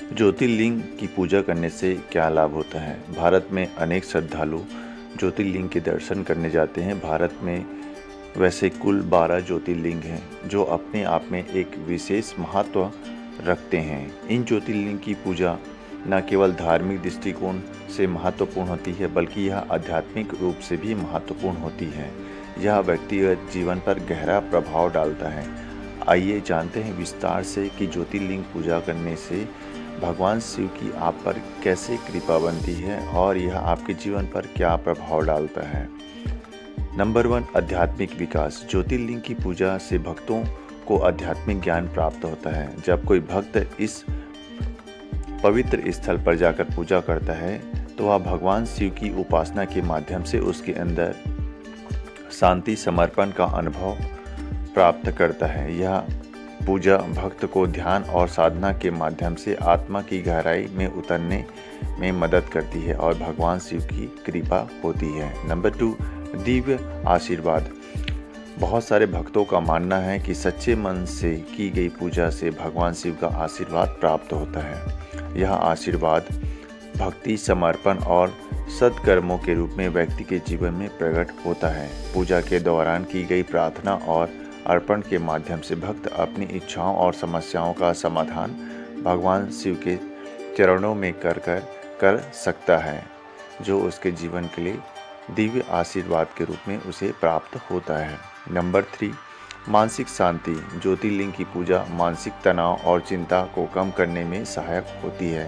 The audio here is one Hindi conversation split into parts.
ज्योतिर्लिंग की पूजा करने से क्या लाभ होता है? भारत में अनेक श्रद्धालु ज्योतिर्लिंग के दर्शन करने जाते हैं। भारत में वैसे कुल 12 ज्योतिर्लिंग हैं जो अपने आप में एक विशेष महत्व रखते हैं। इन ज्योतिर्लिंग की पूजा न केवल धार्मिक दृष्टिकोण से महत्वपूर्ण होती है बल्कि यह आध्यात्मिक रूप से भी महत्वपूर्ण होती है। यह व्यक्तिगत जीवन पर गहरा प्रभाव डालता है। आइए जानते हैं विस्तार से कि ज्योतिर्लिंग पूजा करने से भगवान शिव की आप पर कैसे कृपा बनती है और यह आपके जीवन पर क्या प्रभाव डालता है। नंबर 1, आध्यात्मिक विकास। ज्योतिर्लिंग की पूजा से भक्तों को आध्यात्मिक ज्ञान प्राप्त होता है। जब कोई भक्त इस पवित्र स्थल पर जाकर पूजा करता है तो वह भगवान शिव की उपासना के माध्यम से उसके अंदर शांति समर्पण का अनुभव प्राप्त करता है। यह पूजा भक्त को ध्यान और साधना के माध्यम से आत्मा की गहराई में उतरने में मदद करती है और भगवान शिव की कृपा होती है। नंबर 2, दिव्य आशीर्वाद। बहुत सारे भक्तों का मानना है कि सच्चे मन से की गई पूजा से भगवान शिव का आशीर्वाद प्राप्त होता है। यह आशीर्वाद भक्ति, समर्पण और सत्कर्मों के रूप में व्यक्ति के जीवन में प्रकट होता है। पूजा के दौरान की गई प्रार्थना और अर्पण के माध्यम से भक्त अपनी इच्छाओं और समस्याओं का समाधान भगवान शिव के चरणों में कर सकता है, जो उसके जीवन के लिए दिव्य आशीर्वाद के रूप में उसे प्राप्त होता है। नंबर 3, मानसिक शांति। ज्योतिर्लिंग की पूजा मानसिक तनाव और चिंता को कम करने में सहायक होती है,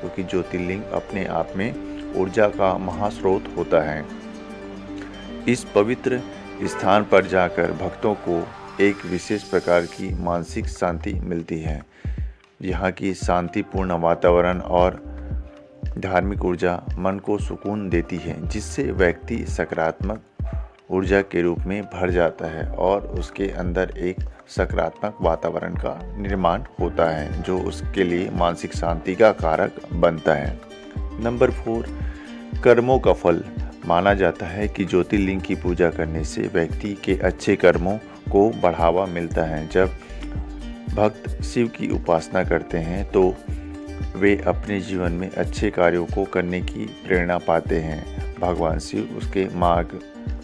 क्योंकि ज्योतिर्लिंग अपने आप में ऊर्जा का महास्रोत होता है। इस पवित्र स्थान पर जाकर भक्तों को एक विशेष प्रकार की मानसिक शांति मिलती है। यहाँ की शांतिपूर्ण वातावरण और धार्मिक ऊर्जा मन को सुकून देती है, जिससे व्यक्ति सकारात्मक ऊर्जा के रूप में भर जाता है और उसके अंदर एक सकारात्मक वातावरण का निर्माण होता है, जो उसके लिए मानसिक शांति का कारक बनता है। नंबर 4, कर्मों का फल। माना जाता है कि ज्योतिर्लिंग की पूजा करने से व्यक्ति के अच्छे कर्मों को बढ़ावा मिलता है। जब भक्त शिव की उपासना करते हैं तो वे अपने जीवन में अच्छे कार्यों को करने की प्रेरणा पाते हैं। भगवान शिव उसके मार्ग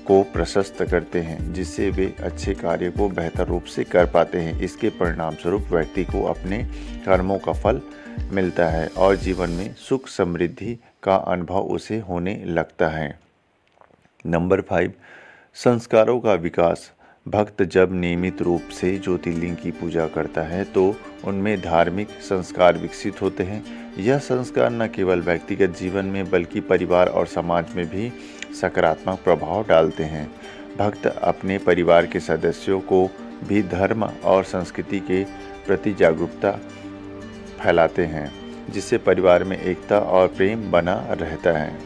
को प्रशस्त करते हैं, जिससे वे अच्छे कार्य को बेहतर रूप से कर पाते हैं। इसके परिणाम स्वरूप व्यक्ति को अपने कर्मों का फल मिलता है और जीवन में सुख समृद्धि का अनुभव उसे होने लगता है। नंबर 5, संस्कारों का विकास। भक्त जब नियमित रूप से ज्योतिर्लिंग की पूजा करता है तो उनमें धार्मिक संस्कार विकसित होते हैं। यह संस्कार न केवल व्यक्तिगत जीवन में बल्कि परिवार और समाज में भी सकारात्मक प्रभाव डालते हैं। भक्त अपने परिवार के सदस्यों को भी धर्म और संस्कृति के प्रति जागरूकता फैलाते हैं, जिससे परिवार में एकता और प्रेम बना रहता है।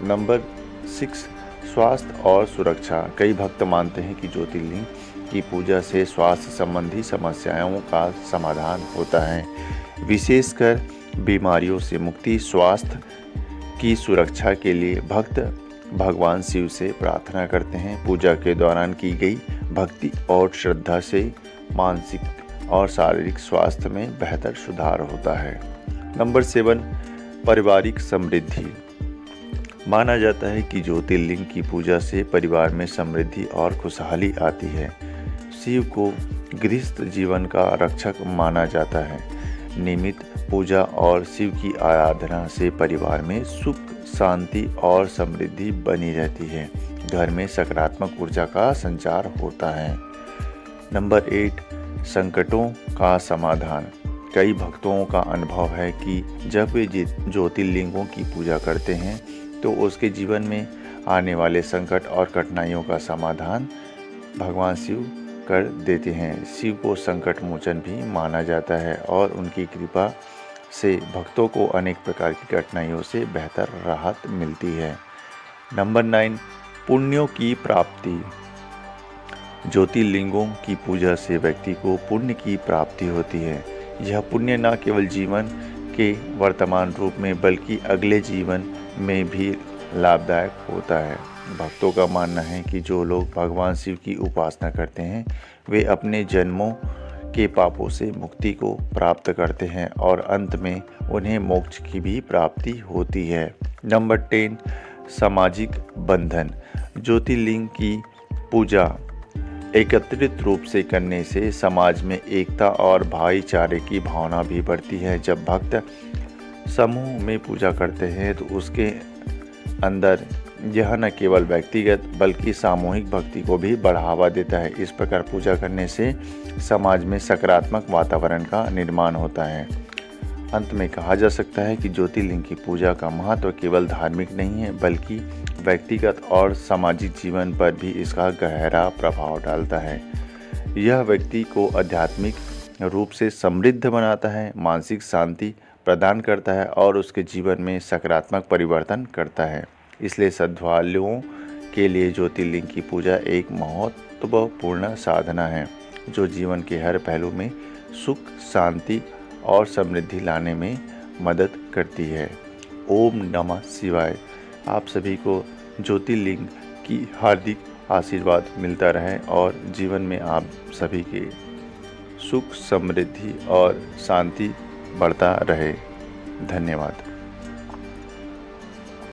नंबर 6, स्वास्थ्य और सुरक्षा। कई भक्त मानते हैं कि ज्योतिर्लिंग की पूजा से स्वास्थ्य संबंधी समस्याओं का समाधान होता है, विशेषकर बीमारियों से मुक्ति। स्वास्थ्य की सुरक्षा के लिए भक्त भगवान शिव से प्रार्थना करते हैं। पूजा के दौरान की गई भक्ति और श्रद्धा से मानसिक और शारीरिक स्वास्थ्य में बेहतर सुधार होता है। नंबर 7, पारिवारिक समृद्धि। माना जाता है कि ज्योतिर्लिंग की पूजा से परिवार में समृद्धि और खुशहाली आती है। शिव को गृहस्थ जीवन का रक्षक माना जाता है। नियमित पूजा और शिव की आराधना से परिवार में सुख, शांति और समृद्धि बनी रहती है। घर में सकारात्मक ऊर्जा का संचार होता है। नंबर 8, संकटों का समाधान। कई भक्तों का अनुभव है कि जब वे ज्योतिर्लिंगों की पूजा करते हैं तो उसके जीवन में आने वाले संकट और कठिनाइयों का समाधान भगवान शिव कर देते हैं। शिव को संकट मोचन भी माना जाता है और उनकी कृपा से भक्तों को अनेक प्रकार की कठिनाइयों से बेहतर राहत मिलती है। नंबर 9, पुण्यों की प्राप्ति। ज्योतिर्लिंगों की पूजा से व्यक्ति को पुण्य की प्राप्ति होती है। यह पुण्य न केवल जीवन के वर्तमान रूप में बल्कि अगले जीवन में भी लाभदायक होता है। भक्तों का मानना है कि जो लोग भगवान शिव की उपासना करते हैं वे अपने जन्मों के पापों से मुक्ति को प्राप्त करते हैं और अंत में उन्हें मोक्ष की भी प्राप्ति होती है। नंबर 10, सामाजिक बंधन। ज्योतिर्लिंग की पूजा एकत्रित रूप से करने से समाज में एकता और भाईचारे की भावना भी बढ़ती है। जब भक्त समूह में पूजा करते हैं तो उसके अंदर यह न केवल व्यक्तिगत बल्कि सामूहिक भक्ति को भी बढ़ावा देता है। इस प्रकार पूजा करने से समाज में सकारात्मक वातावरण का निर्माण होता है। अंत में कहा जा सकता है कि ज्योतिर्लिंग की पूजा का महत्व केवल धार्मिक नहीं है बल्कि व्यक्तिगत और सामाजिक जीवन पर भी इसका गहरा प्रभाव डालता है। यह व्यक्ति को आध्यात्मिक रूप से समृद्ध बनाता है, मानसिक शांति प्रदान करता है और उसके जीवन में सकारात्मक परिवर्तन करता है। इसलिए श्रद्धालुओं के लिए ज्योतिर्लिंग की पूजा एक महत्वपूर्ण साधना है जो जीवन के हर पहलू में सुख, शांति और समृद्धि लाने में मदद करती है। ओम नमः शिवाय। आप सभी को ज्योतिर्लिंग की हार्दिक आशीर्वाद मिलता रहे और जीवन में आप सभी के सुख, समृद्धि और शांति बढ़ता रहे। धन्यवाद।